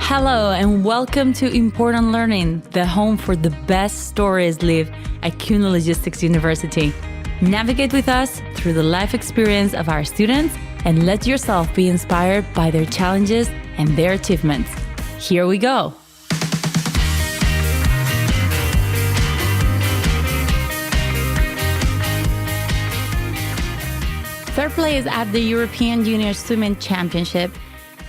Hello and welcome to Important Learning, the home for the best stories lived at KLU Logistics University. Navigate with us through the life experience of our students and let yourself be inspired by their challenges and their achievements. Here we go. Third place at the European Junior Swimming Championship,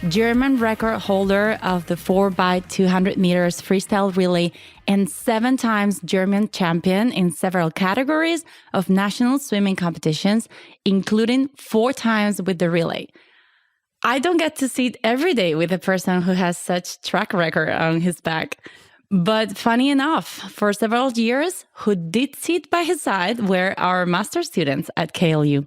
German record holder of the 4x200 meters freestyle relay and 7 times German champion in several categories of national swimming competitions, including 4 times with the relay. I don't get to sit every day with a person who has such track record on his back. But funny enough, for several years, who did sit by his side were our master students at KLU.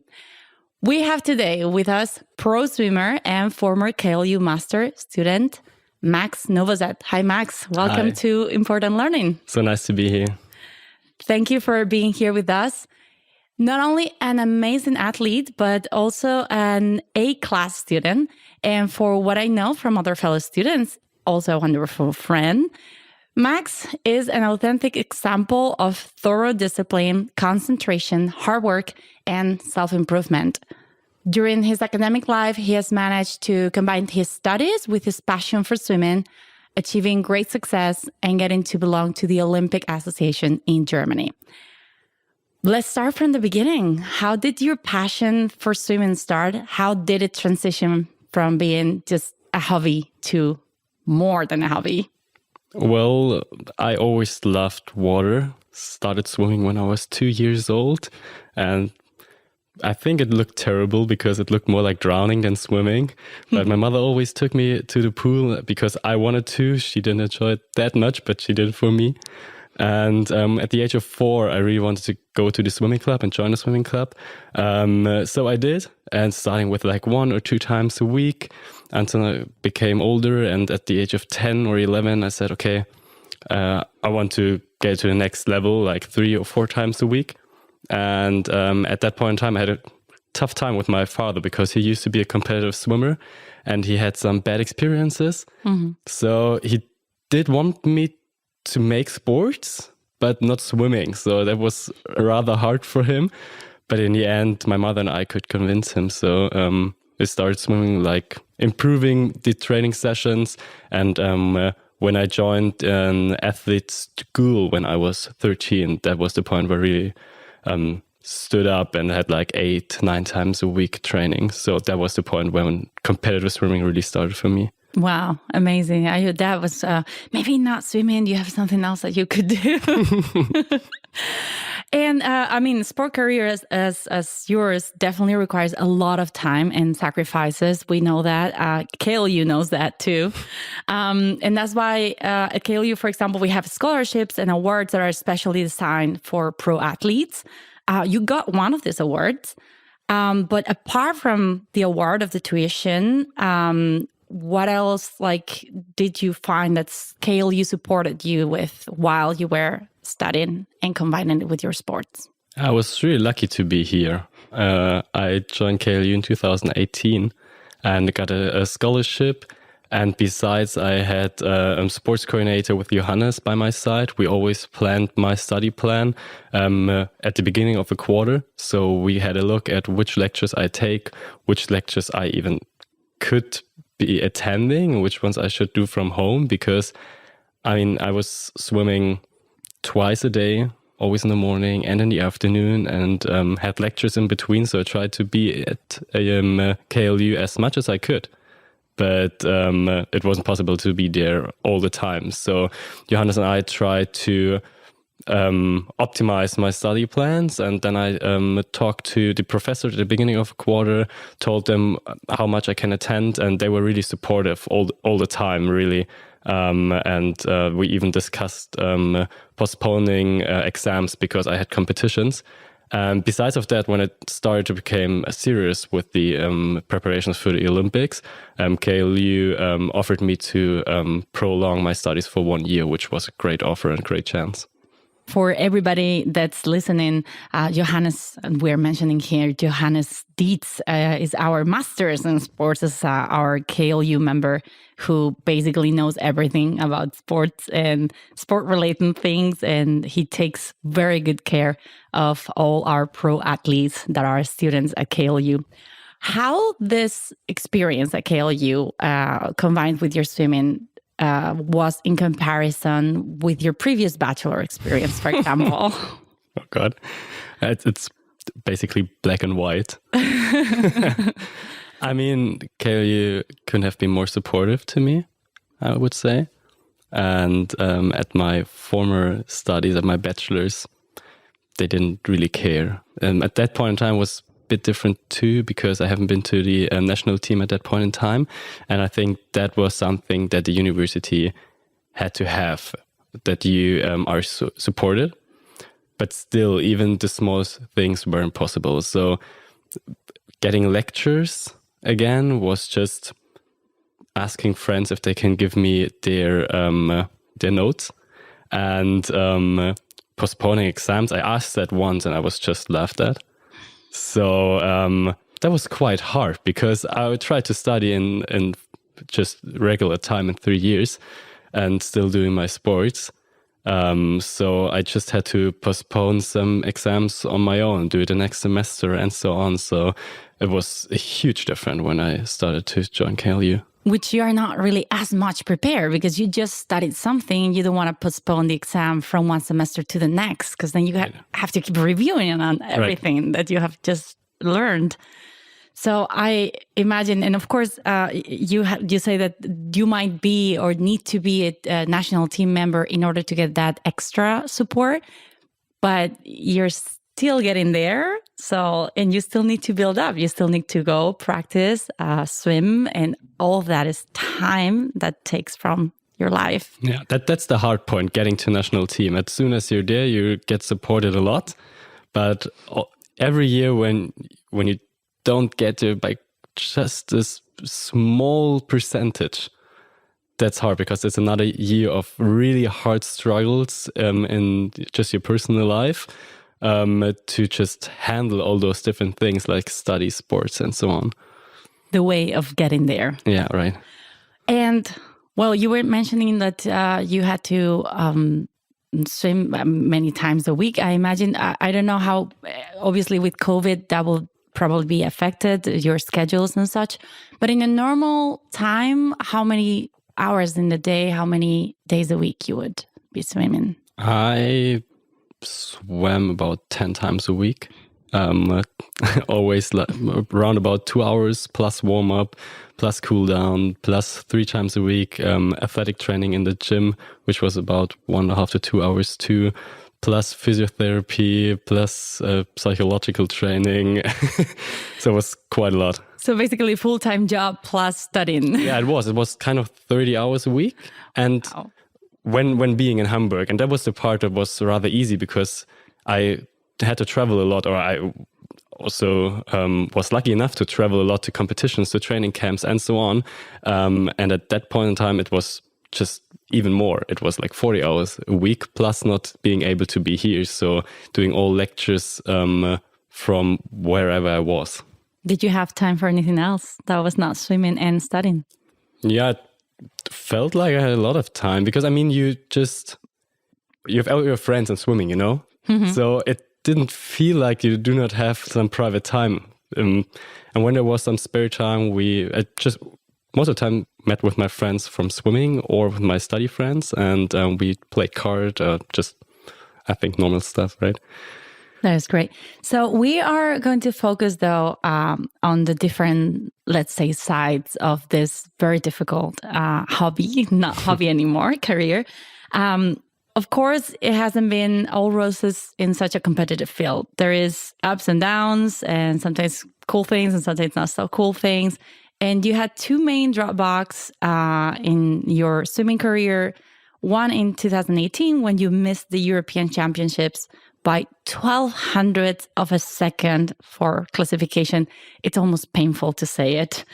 We have today with us pro swimmer and former KLU master student, Max Nowosad. Hi, Max. Welcome Hi. to Important Learning. So nice to be here. Thank you for being here with us. Not only an amazing athlete, but also an A-class student. And for what I know from other fellow students, also a wonderful friend. Max is an authentic example of thorough discipline, concentration, hard work, and self-improvement. During his academic life, he has managed to combine his studies with his passion for swimming, achieving great success and getting to belong to the Olympic Association in Germany. Let's start from the beginning. How did your passion for swimming start? How did it transition from being just a hobby to more than a hobby? Well, I always loved water. Started swimming when I was 2 years old. And I think it looked terrible because it looked more like drowning than swimming. But my mother always took me to the pool because I wanted to. She didn't enjoy it that much, but she did it for me. And at the age of 4, I really wanted to go to the swimming club and join the swimming club. So I did, and starting with like 1 or 2 times a week until I became older. And at the age of 10 or 11, I said, okay, I want to get to the next level, like 3 or 4 times a week. And at that point in time, I had a tough time with my father because he used to be a competitive swimmer and he had some bad experiences. Mm-hmm. So he did want me to make sports, but not swimming. So that was rather hard for him. But in the end, my mother and I could convince him. So we started swimming, like improving the training sessions. And when I joined an athlete's school when I was 13, that was the point where I really stood up and had like 8-9 times a week training. So that was the point when competitive swimming really started for me. Wow, amazing. That was maybe not swimming. You have something else that you could do. And I mean, sport career as yours definitely requires a lot of time and sacrifices. We know that. KLU knows that too. And that's why at KLU, for example, we have scholarships and awards that are especially designed for pro athletes. You got one of these awards. But apart from the award of the tuition, what else did you find that KLU supported you with while you were studying and combining it with your sports? I was really lucky to be here. I joined KLU in 2018 and got a scholarship. And besides, I had a sports coordinator with Johannes by my side. We always planned my study plan at the beginning of the quarter. So we had a look at which lectures I take, which lectures I even could be attending, which ones I should do from home, because I was swimming twice a day, always in the morning and in the afternoon, and had lectures in between. So I tried to be at KLU as much as I could, but it wasn't possible to be there all the time. So Johannes and I tried to optimize my study plans, and then I talked to the professor at the beginning of a quarter, told them how much I can attend, and they were really supportive all the time, really. And we even discussed postponing exams because I had competitions. Besides of that, when it started to become serious with the preparations for the Olympics, KLU offered me to prolong my studies for 1 year, which was a great offer and great chance. For everybody that's listening, Johannes, we're mentioning here, Johannes Dietz is our master's in sports, is our KLU member who basically knows everything about sports and sport-related things. And he takes very good care of all our pro athletes that are students at KLU. How this experience at KLU combined with your swimming was in comparison with your previous bachelor experience, for example? Oh, God. It's basically black and white. I mean, KLU couldn't have been more supportive to me, I would say. And at my former studies, at my bachelor's, they didn't really care. At that point in time was a bit different too, because I haven't been to the national team at that point in time. And I think that was something that the university had to have, that you are supported. But still, even the smallest things weren't possible. So getting lectures again was just asking friends if they can give me their notes, and postponing exams. I asked that once and I was just laughed at. So that was quite hard, because I would try to study in just regular time in 3 years and still doing my sports. So I just had to postpone some exams on my own, do it the next semester and so on. So it was a huge difference when I started to join KLU. Which you are not really as much prepared, because you just studied something. You don't want to postpone the exam from one semester to the next, because then you have to keep reviewing on everything that you have just learned. So I imagine, and of course, you say that you might be or need to be a national team member in order to get that extra support, but you're still getting there. So, and you still need to build up. You still need to go practice, swim, and all of that is time that takes from your life. Yeah, that's the hard point, getting to national team. As soon as you're there, you get supported a lot. But every year when you don't get there by just this small percentage, that's hard, because it's another year of really hard struggles in just your personal life, to just handle all those different things like study, sports, and so on. The way of getting there. Yeah, right. And well, you were mentioning that you had to swim many times a week. I imagine, I don't know how, obviously with COVID, that will probably be affected, your schedules and such. But in a normal time, how many hours in the day, how many days a week you would be swimming? I swam about 10 times a week. Always around about 2 hours plus warm up, plus cool down, plus 3 times a week athletic training in the gym, which was about 1.5 to 2 hours too, plus physiotherapy, plus psychological training. So it was quite a lot. So basically full-time job plus studying. Yeah, it was. It was kind of 30 hours a week. And wow. When being in Hamburg, and that was the part that was rather easy, because I had to travel a lot, or I also was lucky enough to travel a lot to competitions, to training camps and so on. And at that point in time, it was just even more. It was like 40 hours a week, plus not being able to be here. So doing all lectures from wherever I was. Did you have time for anything else that was not swimming and studying? Yeah, it felt like I had a lot of time, because I mean, you have all your friends and swimming, you know? Mm-hmm. So it didn't feel like you do not have some private time. And when there was some spare time, I just most of the time met with my friends from swimming or with my study friends, and we played cards, just, I think, normal stuff, right? That is great. So we are going to focus, though, on the different, let's say, sides of this very difficult hobby, not hobby anymore, career. Of course, it hasn't been all roses in such a competitive field. There is ups and downs, and sometimes cool things and sometimes not so cool things. And you had 2 main dropbacks in your swimming career. One in 2018, when you missed the European Championships by 0.12 of a second for classification. It's almost painful to say it.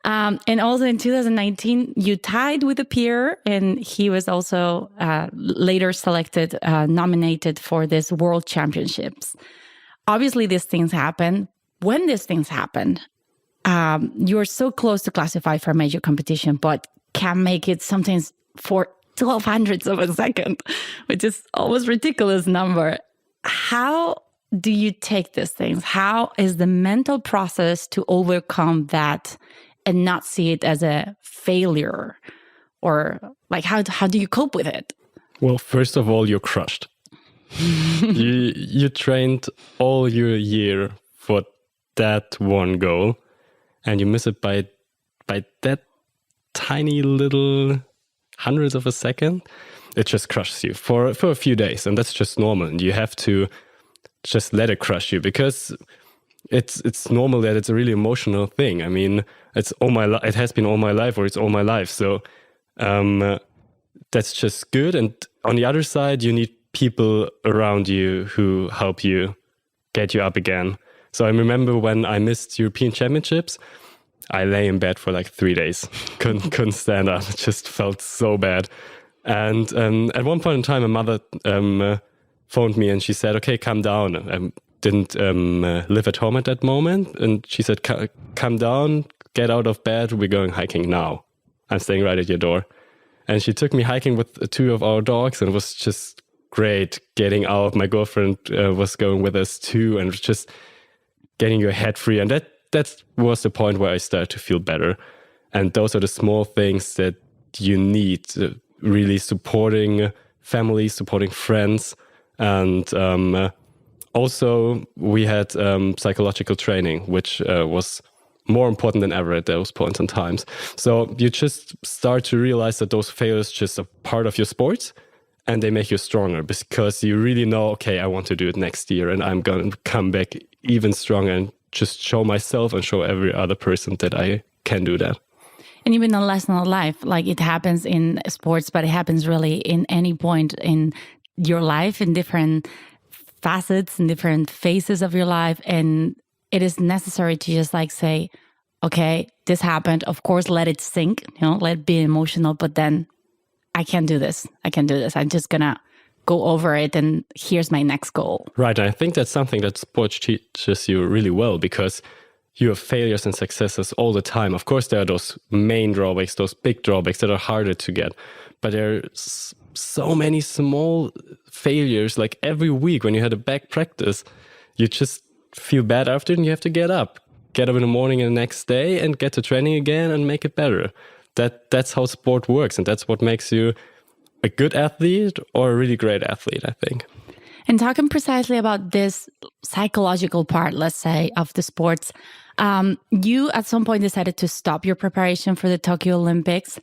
And also in 2019, you tied with a peer, and he was also later selected, nominated for this World Championships. Obviously, these things happen. When these things happen, you're so close to classify for a major competition, but can make it sometimes for 1200ths of a second, which is almost ridiculous number. How do you take these things? How is the mental process to overcome that and not see it as a failure? Or like, how do you cope with it? Well, first of all, you're crushed. you trained all your year for that one goal, and you miss it by that tiny little hundredths of a second. It just crushes you for a few days, and that's just normal. And you have to just let it crush you, because it's normal that it's a really emotional thing. I mean, it's it has been all my life, or it's all my life. So that's just good. And on the other side, you need people around you who help you get you up again. So I remember when I missed European Championships, I lay in bed for like 3 days. Couldn't stand up. It just felt so bad. And at one point in time, my mother phoned me and she said, "Okay, calm down." I didn't live at home at that moment. And she said, "Calm down, get out of bed. We're going hiking now. I'm staying right at your door." And she took me hiking with 2 of our dogs, and it was just great getting out. My girlfriend was going with us too, and just getting your head free. And that was the point where I started to feel better. And those are the small things that you need, really supporting family, supporting friends. And also we had psychological training, which was more important than ever at those points in times. So you just start to realize that those failures just a part of your sport, and they make you stronger, because you really know, okay, I want to do it next year, and I'm going to come back even stronger and just show myself and show every other person that I can do that. And even a lesson of life, like it happens in sports, but it happens really in any point in your life, in different facets and different phases of your life. And it is necessary to just like say, okay, this happened. Of course, let it sink, let it be emotional, but then I can do this. I can do this. I'm just going to go over it, and here's my next goal. Right. And I think that's something that sports teaches you really well, because you have failures and successes all the time. Of course, there are those main drawbacks, those big drawbacks that are harder to get. But there's so many small failures. Like every week when you had a back practice, you just feel bad after it and you have to get up in the morning and the next day and get to training again and make it better. That's how sport works. And that's what makes you a good athlete or a really great athlete, I think. And talking precisely about this psychological part, let's say, of the sports, you at some point decided to stop your preparation for the Tokyo Olympics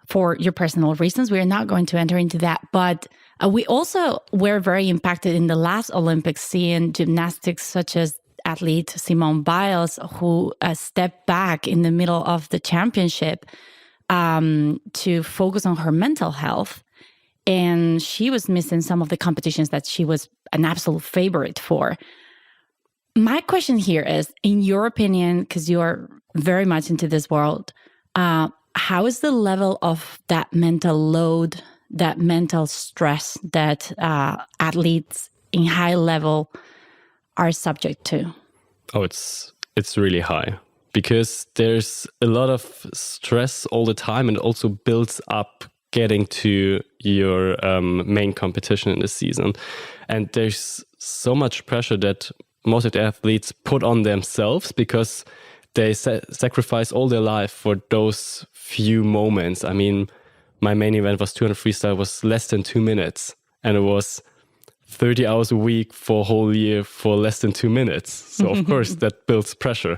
for your personal reasons. We're not going to enter into that. But we also were very impacted in the last Olympics, seeing gymnastics such as athlete Simone Biles, who stepped back in the middle of the championship to focus on her mental health. And she was missing some of the competitions that she was an absolute favorite for. My question here is, in your opinion, because you are very much into this world, how is the level of that mental load, that mental stress that athletes in high level are subject to? Oh, it's really high, because there's a lot of stress all the time, and also builds up getting to your main competition in the season. And there's so much pressure that most of the athletes put on themselves, because they sacrifice all their life for those few moments. I mean, my main event was 200 freestyle, was less than 2 minutes, and it was 30 hours a week for a whole year for less than 2 minutes. So of course that builds pressure.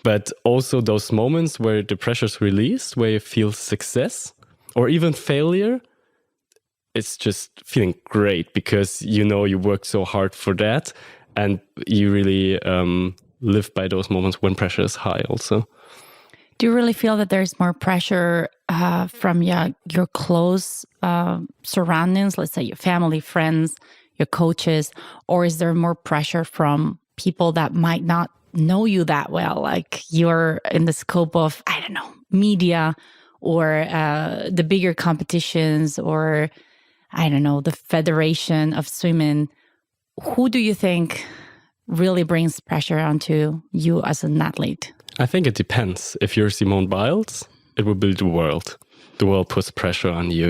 But also those moments where the pressure's released, where you feel success or even failure, it's just feeling great, because you know you worked so hard for that, and you really live by those moments when pressure is high also. Do you really feel that there's more pressure from your close surroundings, let's say your family, friends, your coaches, or is there more pressure from people that might not know you that well. Like you're in the scope of, I don't know, media or the bigger competitions or, I don't know, the Federation of Swimming. Who do you think really brings pressure onto you as an athlete? I think it depends. If you're Simone Biles, it will be the world. The world puts pressure on you.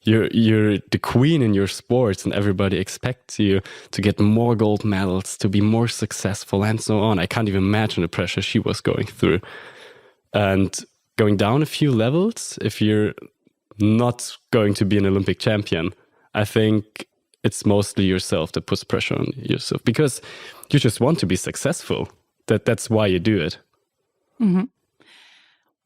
You're the queen in your sports, and everybody expects you to get more gold medals, to be more successful, and so on. I can't even imagine the pressure she was going through. And going down a few levels, if you're not going to be an Olympic champion, I think it's mostly yourself that puts pressure on yourself because you just want to be successful. That's why you do it. Mm-hmm.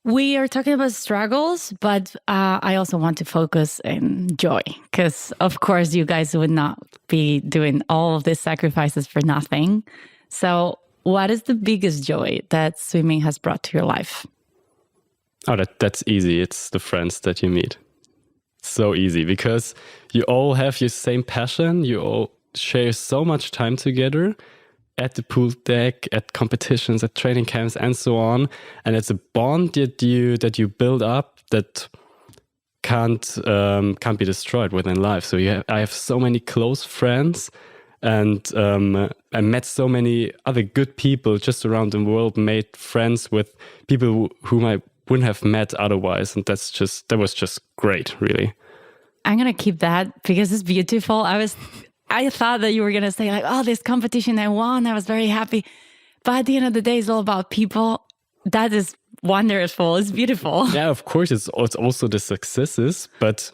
We are talking about struggles, but I also want to focus on joy because, of course, you guys would not be doing all of these sacrifices for nothing. So what is the biggest joy that swimming has brought to your life? Oh, that's easy. It's the friends that you meet. So easy because you all have your same passion. You all share so much time together at the pool deck, at competitions, at training camps, and so on. And it's a bond that you build up that can't be destroyed within life. So I have so many close friends, and I met so many other good people just around the world. Made friends with people whom I wouldn't have met otherwise, and that was just great, really. I'm gonna keep that because it's beautiful. I thought that you were going to say like, oh, this competition I won, I was very happy. But at the end of the day, it's all about people. That is wonderful. It's beautiful. Yeah, of course, it's also the successes. But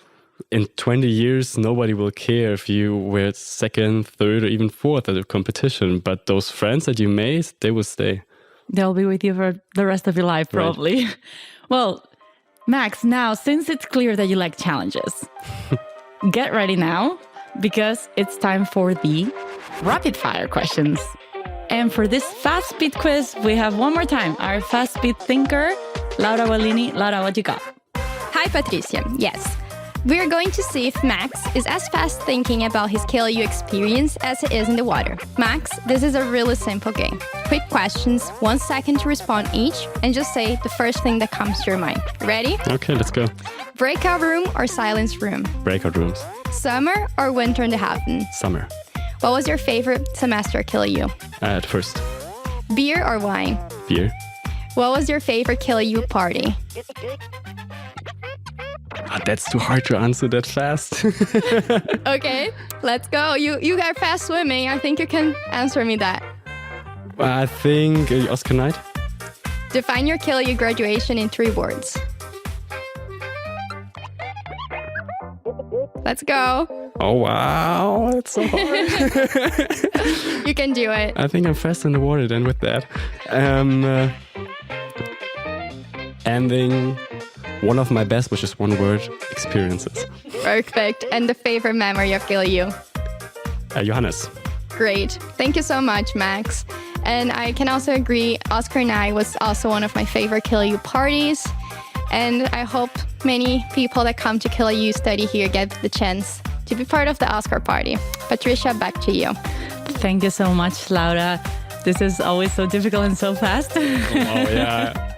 in 20 years, nobody will care if you were second, third, or even fourth at a competition. But those friends that you made, they will stay. They'll be with you for the rest of your life, probably. Right. Well, Max, now, since it's clear that you like challenges, get ready now. Because it's time for the rapid fire questions. And for this fast speed quiz, we have one more time our fast speed thinker, Laura Wallini. Laura, what you got? Hi, Patricia. Yes. We're going to see if Max is as fast thinking about his KLU experience as he is in the water. Max, this is a really simple game. Quick questions, 1 second to respond each, and just say the first thing that comes to your mind. Ready? Okay, let's go. Breakout room or silence room? Breakout rooms. Summer or winter in the Hafen? Summer. What was your favorite semester at KLU? At first. Beer or wine? Beer. What was your favorite KLU party? That's too hard to answer that fast. Okay, let's go. You got fast swimming. I think you can answer me that. I think Oscar night. Define your KLU graduation in 3 words. Let's go. Oh, wow. That's so hard. You can do it. I think I'm faster in the water than with that. Ending one of my best, which is one word, experiences. Perfect. And the favorite memory of KLU? Johannes. Great. Thank you so much, Max. And I can also agree, Oscar night was also one of my favorite KLU parties. And I hope many people that come to KLU study here get the chance to be part of the Oscar party. Patricia, back to you. Thank you so much, Laura. This is always so difficult and so fast. Oh, yeah.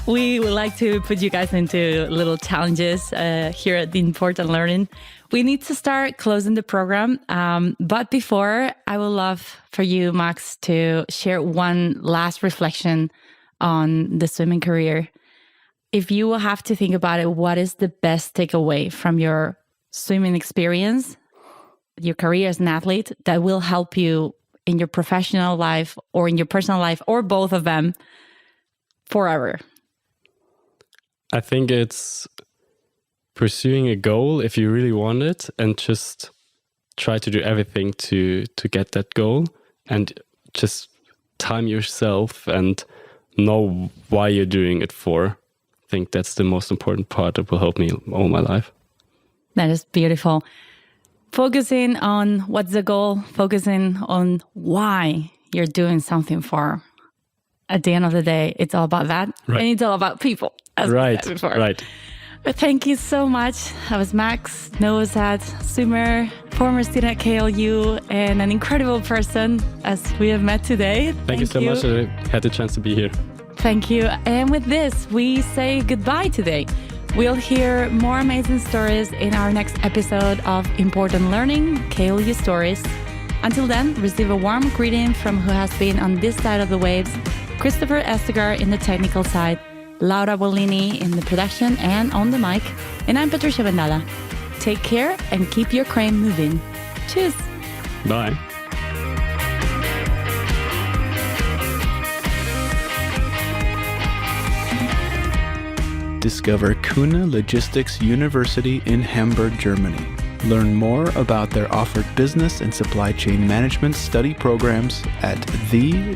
We would like to put you guys into little challenges here at the Important Learning. We need to start closing the program. But before, I would love for you, Max, to share one last reflection on the swimming career. If you will have to think about it, what is the best takeaway from your swimming experience, your career as an athlete, that will help you in your professional life or in your personal life or both of them forever? I think it's pursuing a goal if you really want it and just try to do everything to get that goal and just time yourself and know why you're doing it for. I think that's the most important part that will help me all my life. That is beautiful. Focusing on what's the goal, focusing on why you're doing something for. At the end of the day, it's all about that. Right. And it's all about people, as we said before. Right. But thank you so much. That was Max Nowosad, swimmer, former student at KLU and an incredible person as we have met today. Thank you so much that I had the chance to be here. Thank you. And with this, we say goodbye today. We'll hear more amazing stories in our next episode of Important Learning, KLU Stories. Until then, receive a warm greeting from who has been on this side of the waves, Christopher Estegar in the technical side, Laura Bolini in the production and on the mic, and I'm Patricia Vendala. Take care and keep your crane moving. Cheers! Bye! Discover Kuhne Logistics University in Hamburg, Germany. Learn more about their offered business and supply chain management study programs at the-klu.org.